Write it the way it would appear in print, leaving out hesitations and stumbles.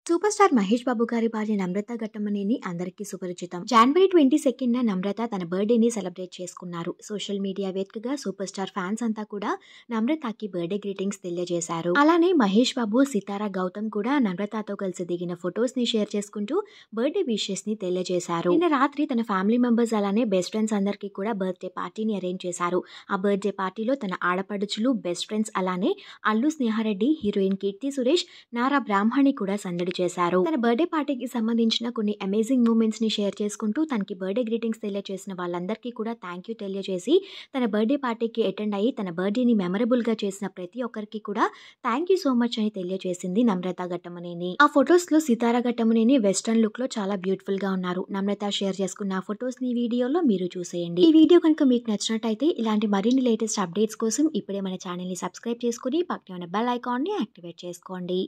Super star Mahesh Babu గారి భార్య నమ్రత ఘట్టమనేని అందరికీ సుపరిచితం. జనవరి 22న నమ్రత తన బర్త్డేని సెలబ్రేట్ చేసుకున్నారు. సోషల్ మీడియా వేదికగా సూపర్ స్టార్ ఫ్యాన్స్ అంతా కూడా నమ్రతకి బర్త్డే గ్రీటింగ్స్ తెలియజేశారు. అలానే మహేష్ బాబు, సితారా గౌతమ్ కూడా నమ్రతతో కలిసి దిగిన ఫొటోస్ ని షేర్ చేసుకుంటూ బర్త్డే విషెస్ ని తెలియజేశారు. నిన్న రాత్రి తన ఫ్యామిలీ మెంబర్స్ అలానే బెస్ట్ ఫ్రెండ్స్ అందరికీ కూడా బర్త్డే పార్టీని అరేంజ్ చేశారు. ఆ బర్త్డే పార్టీలో తన ఆడపడుచులు, బెస్ట్ ఫ్రెండ్స్ అలానే అల్లు స్నేహారెడ్డి, హీరోయిన్ కీర్తి సురేష్, నారా బ్రాహ్మణి కూడా సందడి చేశారు. తన బర్త్డే పార్టీకి సంబంధించిన కొన్ని అమేజింగ్ మూమెంట్స్ ని షేర్ చేసుకుంటూ తనకి బర్త్డే గ్రీటింగ్స్ తెలియజేసిన వాళ్ళందరికీ కూడా థ్యాంక్ యూ తెలియజేసి తన బర్త్డే పార్టీకి అటెండ్ అయ్యి తన బర్త్డేని మెమరబుల్ గా చేసిన ప్రతి ఒక్కరికి కూడా థ్యాంక్ యూ సో మచ్ అని తెలియజేసింది నమ్రత ఘట్టమనేని. ఆ ఫొటోస్ లో సితారా ఘట్టమనేని వెస్టర్న్ లుక్ లో చాలా బ్యూటిఫుల్ గా ఉన్నారు. నమ్రత షేర్ చేసుకున్న ఫొటోస్ ని వీడియోలో మీరు చూసేయండి. ఈ వీడియో కనుక మీకు నచ్చినట్టయితే ఇలాంటి మరిన్ని లేటెస్ట్ అప్డేట్స్ కోసం ఇప్పుడే మన ఛానల్ ని సబ్స్క్రైబ్ చేసుకుని పక్కనే ఉన్న బెల్ ఐకాన్ ని యాక్టివేట్ చేసుకోండి.